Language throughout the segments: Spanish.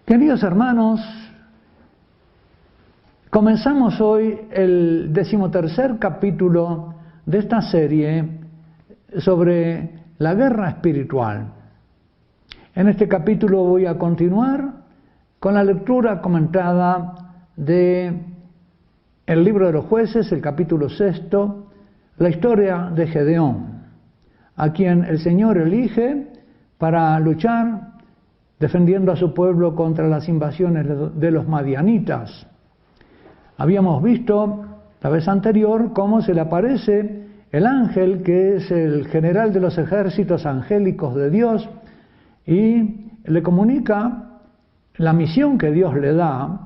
Queridos hermanos, comenzamos hoy el 13º capítulo de esta serie sobre la guerra espiritual. En este capítulo voy a continuar con la lectura comentada de el libro de los jueces, el capítulo 6, la historia de Gedeón, a quien el Señor elige para luchar defendiendo a su pueblo contra las invasiones de los madianitas. Habíamos visto la vez anterior cómo se le aparece el ángel, que es el general de los ejércitos angélicos de Dios, y le comunica la misión que Dios le da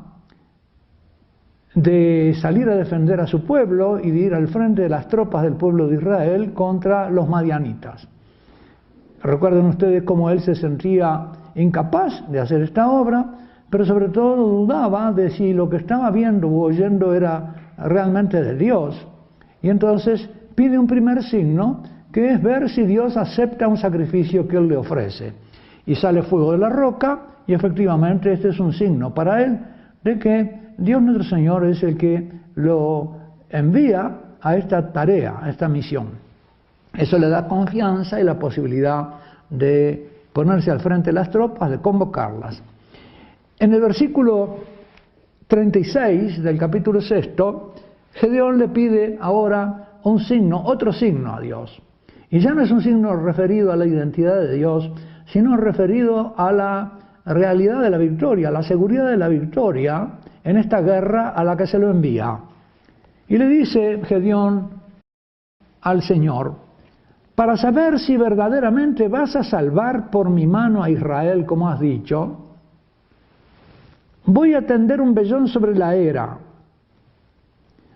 de salir a defender a su pueblo y de ir al frente de las tropas del pueblo de Israel contra los madianitas. Recuerden ustedes cómo él se sentía incapaz de hacer esta obra, pero sobre todo dudaba de si lo que estaba viendo o oyendo era realmente de Dios. Y entonces pide un primer signo, que es ver si Dios acepta un sacrificio que él le ofrece. Y sale fuego de la roca, y efectivamente este es un signo para él de que Dios nuestro Señor es el que lo envía a esta tarea, a esta misión. Eso le da confianza y la posibilidad de ponerse al frente de las tropas, de convocarlas. En el versículo 36 del capítulo 6, Gedeón le pide ahora un signo, otro signo a Dios. Y ya no es un signo referido a la identidad de Dios, sino referido a la realidad de la victoria, la seguridad de la victoria en esta guerra a la que se lo envía. Y le dice Gedeón al Señor: para saber si verdaderamente vas a salvar por mi mano a Israel, como has dicho, voy a tender un vellón sobre la era,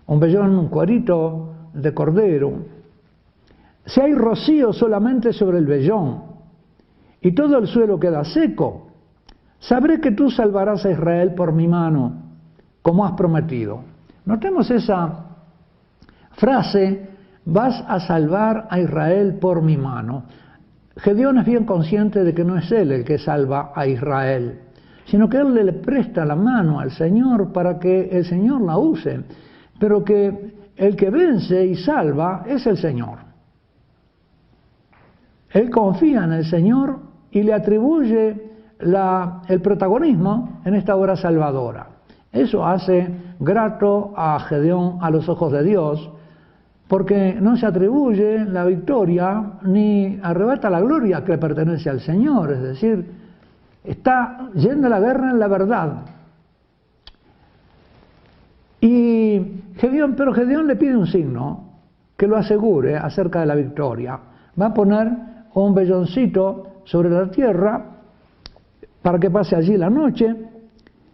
un vellón, un cuerito de cordero. Si hay rocío solamente sobre el vellón y todo el suelo queda seco, sabré que tú salvarás a Israel por mi mano, como has prometido. Notemos esa frase: vas a salvar a Israel por mi mano. Gedeón es bien consciente de que no es él el que salva a Israel, sino que él le presta la mano al Señor para que el Señor la use, pero que el que vence y salva es el Señor. Él confía en el Señor y le atribuye el protagonismo en esta obra salvadora. Eso hace grato a Gedeón a los ojos de Dios, porque no se atribuye la victoria ni arrebata la gloria que le pertenece al Señor, es decir, está yendo a la guerra en la verdad. Pero Gedeón le pide un signo que lo asegure acerca de la victoria. Va a poner un velloncito sobre la tierra para que pase allí la noche,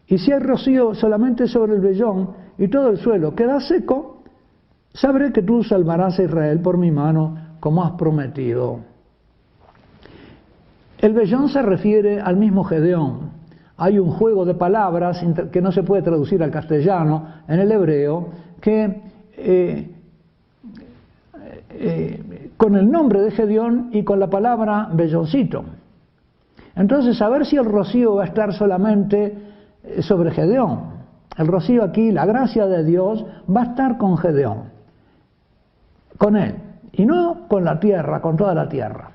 y si hay rocío solamente sobre el vellón y todo el suelo queda seco, sabré que tú salvarás a Israel por mi mano, como has prometido. El vellón se refiere al mismo Gedeón. Hay un juego de palabras que no se puede traducir al castellano en el hebreo, que con el nombre de Gedeón y con la palabra velloncito. Entonces, a ver si el rocío va a estar solamente sobre Gedeón. El rocío aquí, la gracia de Dios, va a estar con Gedeón, con él, y no con la tierra, con toda la tierra.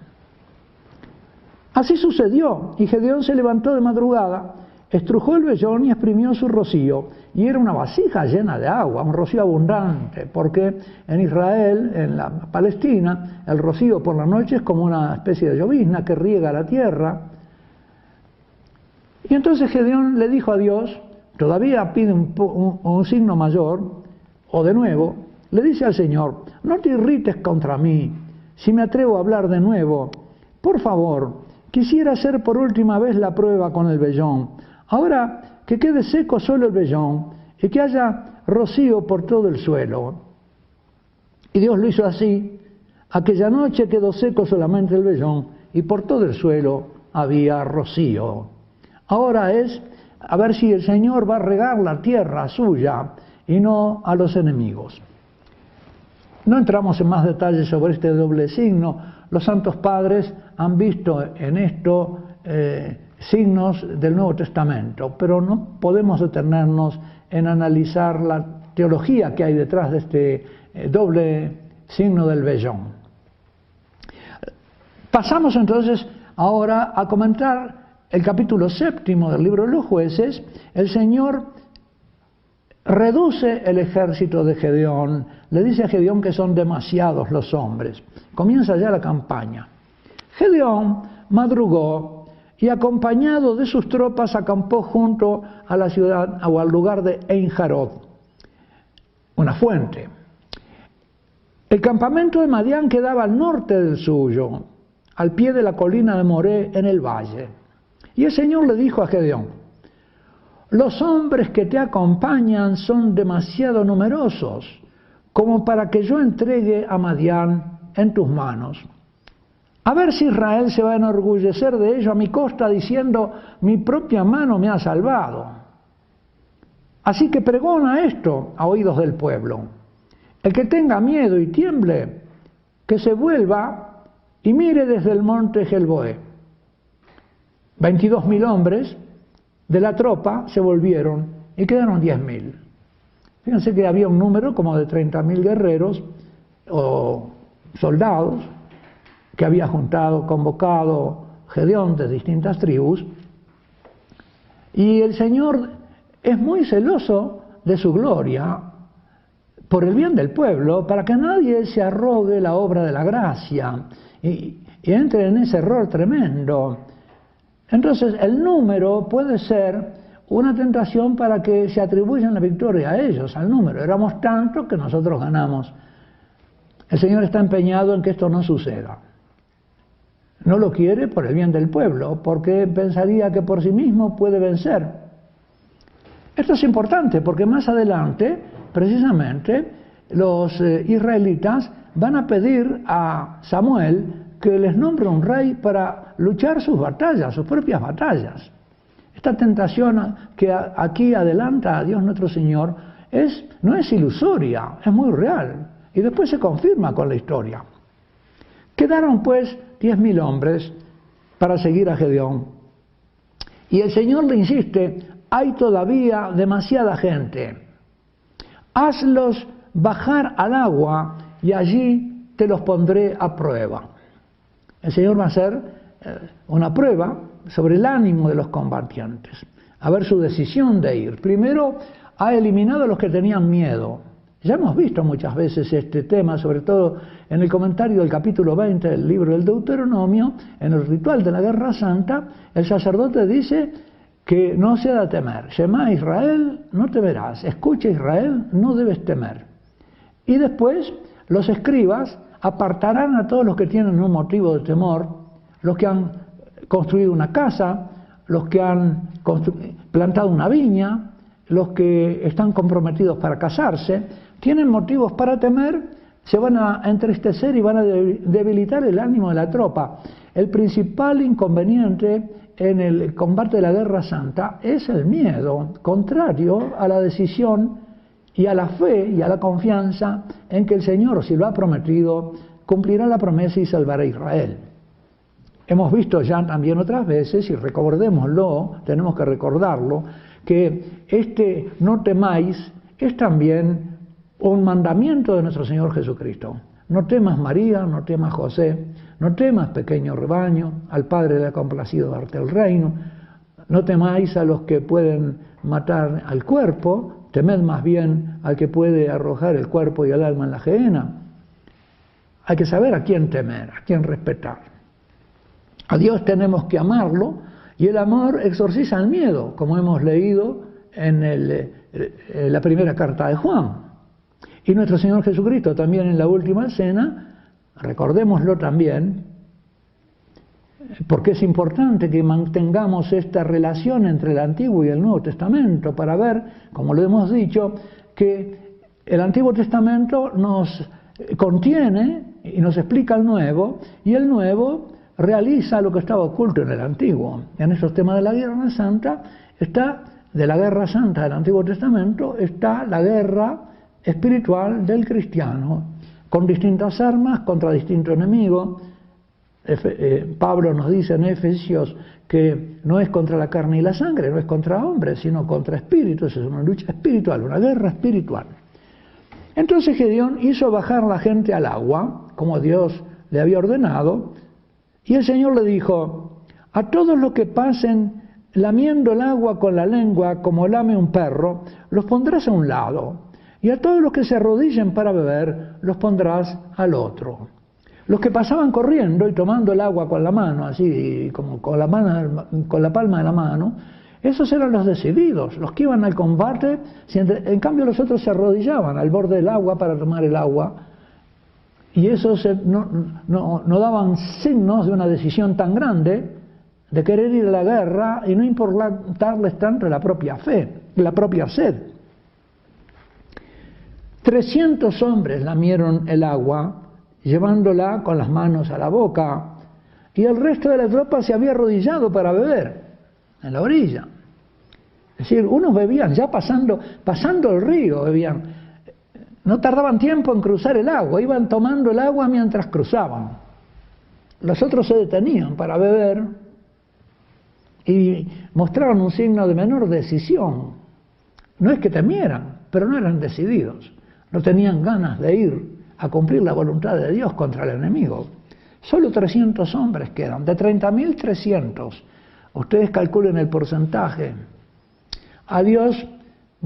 Así sucedió, y Gedeón se levantó de madrugada, estrujó el vellón y exprimió su rocío, y era una vasija llena de agua, un rocío abundante, porque en Israel, en la Palestina, el rocío por la noche es como una especie de llovizna que riega la tierra. Y entonces Gedeón le dijo a Dios, todavía pide un signo mayor, o de nuevo, le dice al Señor: no te irrites contra mí, si me atrevo a hablar de nuevo. Por favor, quisiera hacer por última vez la prueba con el vellón. Ahora que quede seco solo el vellón y que haya rocío por todo el suelo. Y Dios lo hizo así. Aquella noche quedó seco solamente el vellón y por todo el suelo había rocío. Ahora es a ver si el Señor va a regar la tierra suya y no a los enemigos. No entramos en más detalles sobre este doble signo. Los santos padres han visto en esto signos del Nuevo Testamento, pero no podemos detenernos en analizar la teología que hay detrás de este doble signo del vellón. Pasamos entonces ahora a comentar el capítulo 7 del libro de los Jueces. El Señor reduce el ejército de Gedeón, le dice a Gedeón que son demasiados los hombres. Comienza ya la campaña. Gedeón madrugó y acompañado de sus tropas acampó junto a la ciudad o al lugar de Ein-Jarod, una fuente. El campamento de Madián quedaba al norte del suyo, al pie de la colina de Moré en el valle. Y el Señor le dijo a Gedeón: los hombres que te acompañan son demasiado numerosos como para que yo entregue a Madián en tus manos. A ver si Israel se va a enorgullecer de ello a mi costa, diciendo: mi propia mano me ha salvado. Así que pregona esto a oídos del pueblo. El que tenga miedo y tiemble, que se vuelva y mire desde el monte Gelboé. 22.000 hombres de la tropa se volvieron y quedaron 10.000. Fíjense que había un número como de 30.000 guerreros o soldados que había convocado Gedeón de distintas tribus. Y el Señor es muy celoso de su gloria por el bien del pueblo, para que nadie se arrogue la obra de la gracia y entre en ese error tremendo. Entonces el número puede ser una tentación para que se atribuyan la victoria a ellos, al número. Éramos tantos que nosotros ganamos. El Señor está empeñado en que esto no suceda. No lo quiere por el bien del pueblo, porque pensaría que por sí mismo puede vencer. Esto es importante porque más adelante, precisamente, los israelitas van a pedir a Samuel que les nombre un rey para luchar sus batallas, sus propias batallas. Esta tentación que aquí adelanta a Dios nuestro Señor no es ilusoria, es muy real, y después se confirma con la historia. Quedaron pues 10.000 hombres para seguir a Gedeón, y el Señor le insiste: hay todavía demasiada gente, hazlos bajar al agua y allí te los pondré a prueba. El Señor va a hacer una prueba sobre el ánimo de los combatientes, a ver su decisión de ir. Primero ha eliminado a los que tenían miedo. Ya hemos visto muchas veces este tema, sobre todo en el comentario del capítulo 20 del libro del Deuteronomio. En el ritual de la Guerra Santa, el sacerdote dice que no se ha de temer. Shema Israel, no temerás. Escucha Israel, no debes temer. Y después los escribas apartarán a todos los que tienen un motivo de temor, los que han construido una casa, los que han plantado una viña, los que están comprometidos para casarse, tienen motivos para temer, se van a entristecer y van a debilitar el ánimo de la tropa. El principal inconveniente en el combate de la Guerra Santa es el miedo, contrario a la decisión y a la fe y a la confianza en que el Señor, si lo ha prometido, cumplirá la promesa y salvará a Israel. Hemos visto ya también otras veces, y recordémoslo, tenemos que recordarlo, que este no temáis es también un mandamiento de nuestro Señor Jesucristo. No temas, María, no temas, José, no temas, pequeño rebaño, al Padre le ha complacido darte el reino, no temáis a los que pueden matar al cuerpo, temed más bien al que puede arrojar el cuerpo y el alma en la gehenna. Hay que saber a quién temer, a quién respetar. A Dios tenemos que amarlo, y el amor exorciza el miedo, como hemos leído en la primera carta de Juan. Y nuestro Señor Jesucristo también en la última cena, recordémoslo también, porque es importante que mantengamos esta relación entre el Antiguo y el Nuevo Testamento para ver, como lo hemos dicho, que el Antiguo Testamento nos contiene y nos explica el Nuevo, y el Nuevo realiza lo que estaba oculto en el Antiguo. En estos temas de la Guerra Santa de la Guerra Santa del Antiguo Testamento está la guerra espiritual del cristiano, con distintas armas contra distintos enemigos, Pablo nos dice en Efesios que no es contra la carne y la sangre, no es contra hombres, sino contra espíritus, es una lucha espiritual, una guerra espiritual. Entonces Gedeón hizo bajar la gente al agua, como Dios le había ordenado, y el Señor le dijo: a todos los que pasen lamiendo el agua con la lengua como lame un perro, los pondrás a un lado, y a todos los que se arrodillen para beber, los pondrás al otro. Los que pasaban corriendo y tomando el agua con la mano, así como con la palma de la mano, esos eran los decididos, los que iban al combate. En cambio los otros se arrodillaban al borde del agua para tomar el agua, y esos no daban signos de una decisión tan grande de querer ir a la guerra y no importarles tanto la propia fe, la propia sed. 300 hombres lamieron el agua, llevándola con las manos a la boca, y el resto de la tropa se había arrodillado para beber en la orilla. Es decir, unos bebían ya pasando el río, bebían. No tardaban tiempo en cruzar el agua, iban tomando el agua mientras cruzaban. Los otros se detenían para beber y mostraron un signo de menor decisión. No es que temieran, pero no eran decididos. No tenían ganas de ir a cumplir la voluntad de Dios contra el enemigo. Solo 300 hombres quedan, de 30.000, 300. Ustedes calculen el porcentaje. A Dios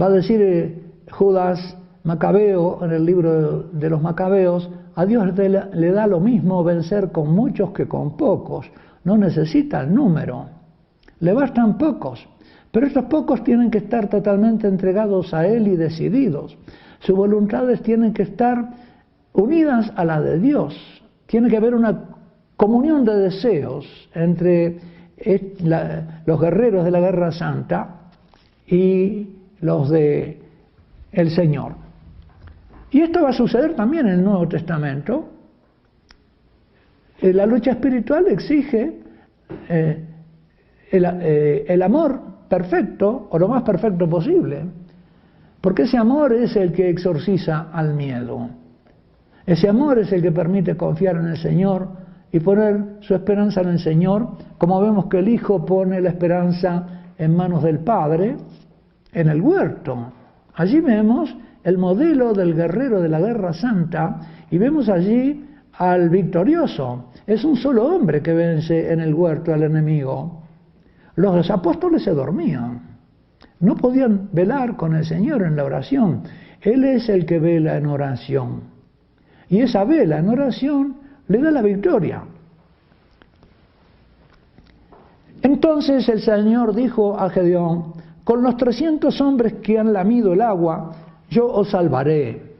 va a decir Judas Macabeo en el libro de los Macabeos: a Dios le da lo mismo vencer con muchos que con pocos. No necesita el número, le bastan pocos. Pero estos pocos tienen que estar totalmente entregados a Él y decididos. Sus voluntades tienen que estar unidas a la de Dios. Tiene que haber una comunión de deseos entre los guerreros de la Guerra Santa y los de el Señor. Y esto va a suceder también en el Nuevo Testamento. La lucha espiritual exige el amor perfecto, o lo más perfecto posible, porque ese amor es el que exorciza al miedo. Ese amor es el que permite confiar en el Señor y poner su esperanza en el Señor, como vemos que el Hijo pone la esperanza en manos del Padre en el huerto. Allí vemos el modelo del guerrero de la Guerra Santa y vemos allí al victorioso. Es un solo hombre que vence en el huerto al enemigo. Los apóstoles se dormían, no podían velar con el Señor en la oración. Él es el que vela en oración. Y esa vela en oración le da la victoria. Entonces el Señor dijo a Gedeón: con los 300 hombres que han lamido el agua, yo os salvaré.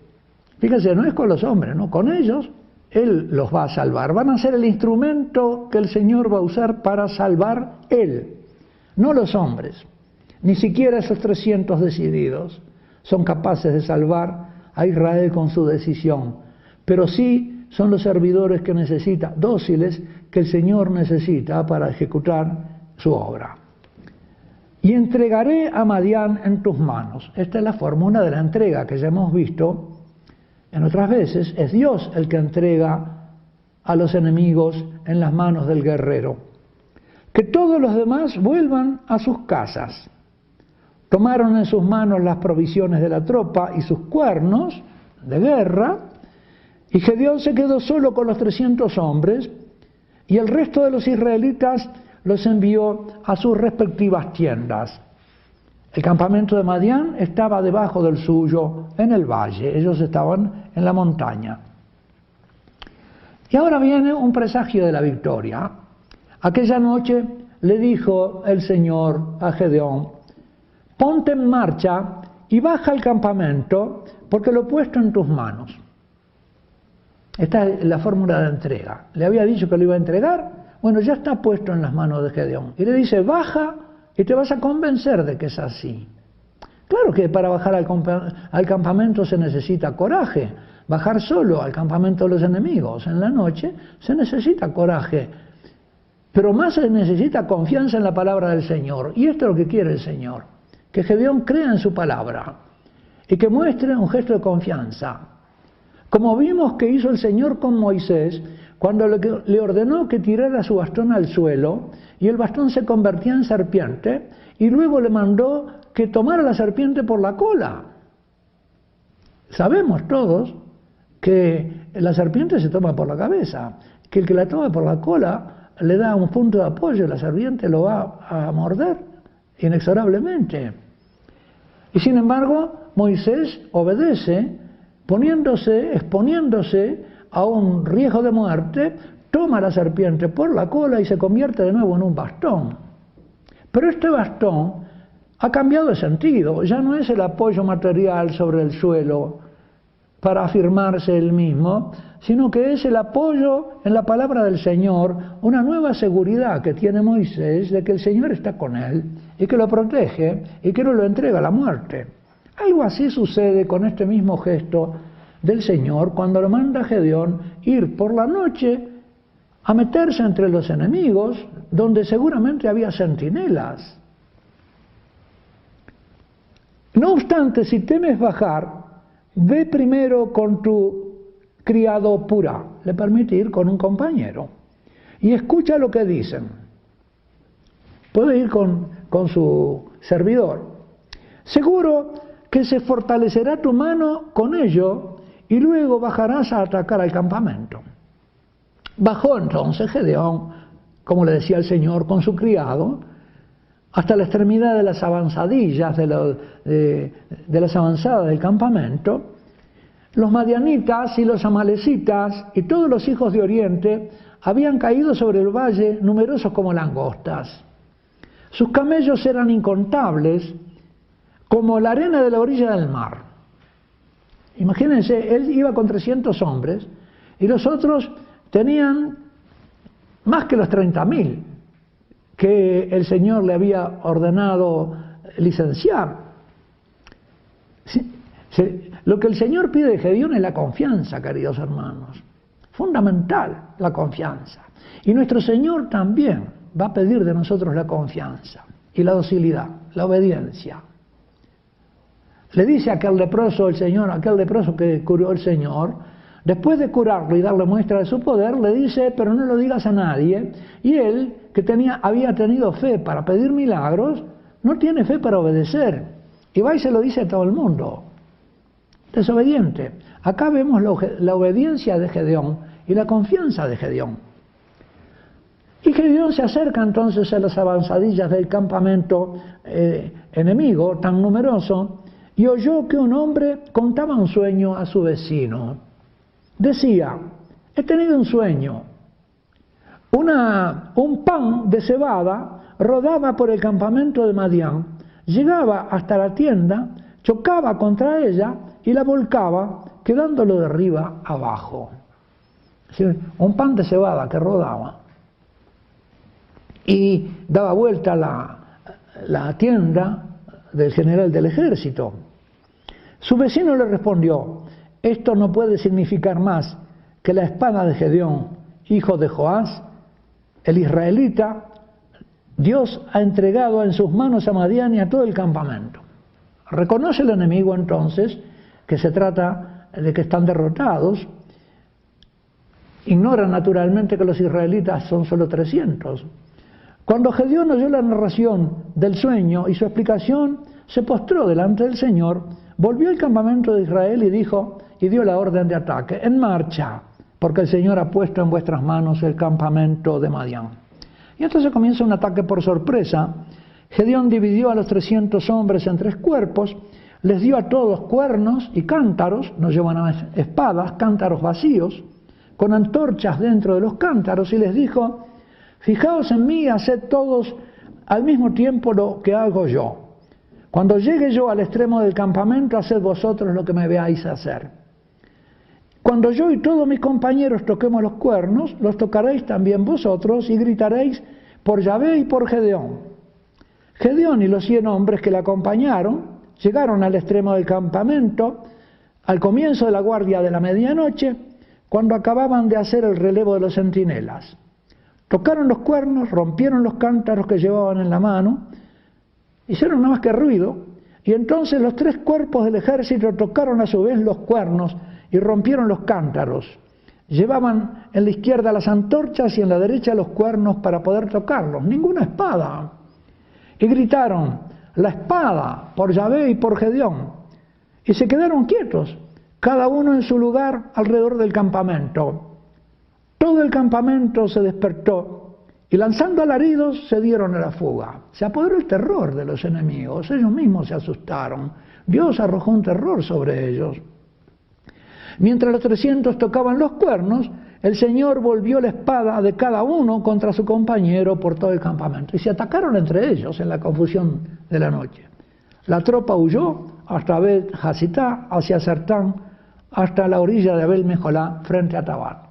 Fíjense, no es con los hombres, no, con ellos Él los va a salvar. Van a ser el instrumento que el Señor va a usar para salvar Él, no los hombres. Ni siquiera esos 300 decididos son capaces de salvar a Israel con su decisión, pero sí son los servidores que necesita, dóciles, que el Señor necesita para ejecutar su obra. Y entregaré a Madián en tus manos. Esta es la fórmula de la entrega que ya hemos visto en otras veces. Es Dios el que entrega a los enemigos en las manos del guerrero. Que todos los demás vuelvan a sus casas. Tomaron en sus manos las provisiones de la tropa y sus cuernos de guerra, y Gedeón se quedó solo con los 300 hombres, y el resto de los israelitas los envió a sus respectivas tiendas. El campamento de Madián estaba debajo del suyo, en el valle. Ellos estaban en la montaña. Y ahora viene un presagio de la victoria. Aquella noche le dijo el Señor a Gedeón: ponte en marcha y baja al campamento, porque lo he puesto en tus manos. Esta es la fórmula de entrega. Le había dicho que lo iba a entregar. Bueno, ya está puesto en las manos de Gedeón. Y le dice: baja y te vas a convencer de que es así. Claro que para bajar al campamento se necesita coraje. Bajar solo al campamento de los enemigos en la noche se necesita coraje. Pero más se necesita confianza en la palabra del Señor. Y esto es lo que quiere el Señor: que Gedeón crea en su palabra y que muestre un gesto de confianza. Como vimos que hizo el Señor con Moisés, cuando le ordenó que tirara su bastón al suelo y el bastón se convertía en serpiente, y luego le mandó que tomara la serpiente por la cola. Sabemos todos que la serpiente se toma por la cabeza, que el que la toma por la cola le da un punto de apoyo, la serpiente lo va a morder inexorablemente. Y sin embargo, Moisés obedece, exponiéndose a un riesgo de muerte, toma la serpiente por la cola y se convierte de nuevo en un bastón. Pero este bastón ha cambiado de sentido, ya no es el apoyo material sobre el suelo para afirmarse él mismo, sino que es el apoyo en la palabra del Señor, una nueva seguridad que tiene Moisés de que el Señor está con él y que lo protege y que no lo entrega a la muerte. Algo así sucede con este mismo gesto del Señor cuando lo manda a Gedeón ir por la noche a meterse entre los enemigos, donde seguramente había centinelas. No obstante, si temes bajar, ve primero con tu criado Purá, le permite ir con un compañero, y escucha lo que dicen. Puede ir con su servidor. Seguro que se fortalecerá tu mano con ello y luego bajarás a atacar al campamento. Bajó entonces Gedeón, como le decía el Señor, con su criado, hasta la extremidad de las avanzadillas, de las avanzadas del campamento. Los madianitas y los amalecitas y todos los hijos de Oriente habían caído sobre el valle numerosos como langostas. Sus camellos eran incontables, como la arena de la orilla del mar. Imagínense, él iba con 300 hombres y los otros tenían más que los 30.000 que el Señor le había ordenado licenciar. Lo que el Señor pide de Gedeón es la confianza, queridos hermanos. Fundamental, la confianza. Y nuestro Señor también va a pedir de nosotros la confianza y la docilidad, la obediencia. Le dice a aquel leproso el Señor, aquel leproso que curó el Señor, después de curarlo y darle muestra de su poder, le dice, pero no lo digas a nadie. Y él, que había tenido fe para pedir milagros, no tiene fe para obedecer. Y va y se lo dice a todo el mundo. Desobediente. Acá vemos la obediencia de Gedeón y la confianza de Gedeón. Y Gedeón se acerca entonces a las avanzadillas del campamento enemigo tan numeroso y oyó que un hombre contaba un sueño a su vecino. Decía, he tenido un sueño. Un pan de cebada rodaba por el campamento de Madián, llegaba hasta la tienda, chocaba contra ella y la volcaba, quedándolo de arriba abajo. Es decir, un pan de cebada que rodaba y daba vuelta la tienda del general del ejército. Su vecino le respondió, esto no puede significar más que la espada de Gedeón, hijo de Joás, el israelita. Dios ha entregado en sus manos a Madián y a todo el campamento. Reconoce el enemigo entonces que se trata de que están derrotados. Ignora naturalmente que los israelitas son solo 300. Cuando Gedeón oyó la narración del sueño y su explicación, se postró delante del Señor, volvió al campamento de Israel y dijo, y dio la orden de ataque, en marcha, porque el Señor ha puesto en vuestras manos el campamento de Madián. Y entonces comienza un ataque por sorpresa. Gedeón dividió a los 300 hombres en 3 cuerpos, les dio a todos cuernos y cántaros, no llevan espadas, cántaros vacíos, con antorchas dentro de los cántaros, y les dijo, fijaos en mí y haced todos al mismo tiempo lo que hago yo. Cuando llegue yo al extremo del campamento, haced vosotros lo que me veáis hacer. Cuando yo y todos mis compañeros toquemos los cuernos, los tocaréis también vosotros y gritaréis por Yahvé y por Gedeón. Gedeón y los 100 hombres que le acompañaron llegaron al extremo del campamento al comienzo de la guardia de la medianoche, cuando acababan de hacer el relevo de los centinelas. Tocaron los cuernos, rompieron los cántaros que llevaban en la mano, hicieron nada más que ruido, y entonces los 3 cuerpos del ejército tocaron a su vez los cuernos y rompieron los cántaros. Llevaban en la izquierda las antorchas y en la derecha los cuernos para poder tocarlos. Ninguna espada. Y gritaron, la espada, por Yahvé y por Gedeón. Y se quedaron quietos, cada uno en su lugar alrededor del campamento. Todo el campamento se despertó y lanzando alaridos se dieron a la fuga. Se apoderó el terror de los enemigos, ellos mismos se asustaron. Dios arrojó un terror sobre ellos. Mientras los 300 tocaban los cuernos, el Señor volvió la espada de cada uno contra su compañero por todo el campamento. Y se atacaron entre ellos en la confusión de la noche. La tropa huyó hasta Bet Hasitá, hacia Sartán, hasta la orilla de Abel Mejolá, frente a Tabar.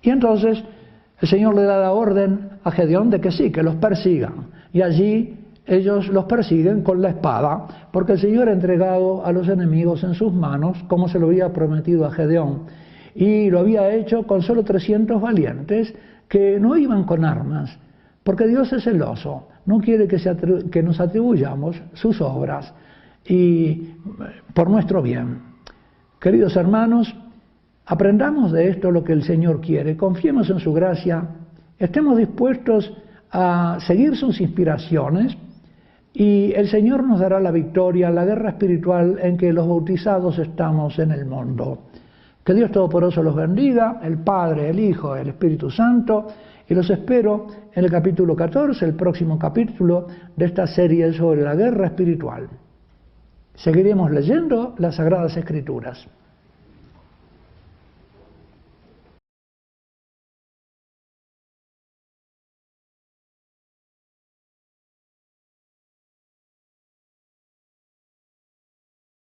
Y entonces el Señor le da la orden a Gedeón de que sí, que los persigan. Y allí ellos los persiguen con la espada, porque el Señor ha entregado a los enemigos en sus manos, como se lo había prometido a Gedeón. Y lo había hecho con solo 300 valientes que no iban con armas, porque Dios es celoso, no quiere que nos atribuyamos sus obras y por nuestro bien. Queridos hermanos, aprendamos de esto lo que el Señor quiere, confiemos en su gracia, estemos dispuestos a seguir sus inspiraciones y el Señor nos dará la victoria, la guerra espiritual en que los bautizados estamos en el mundo. Que Dios Todopoderoso los bendiga, el Padre, el Hijo, el Espíritu Santo, y los espero en el capítulo 14, el próximo capítulo de esta serie sobre la guerra espiritual. Seguiremos leyendo las Sagradas Escrituras.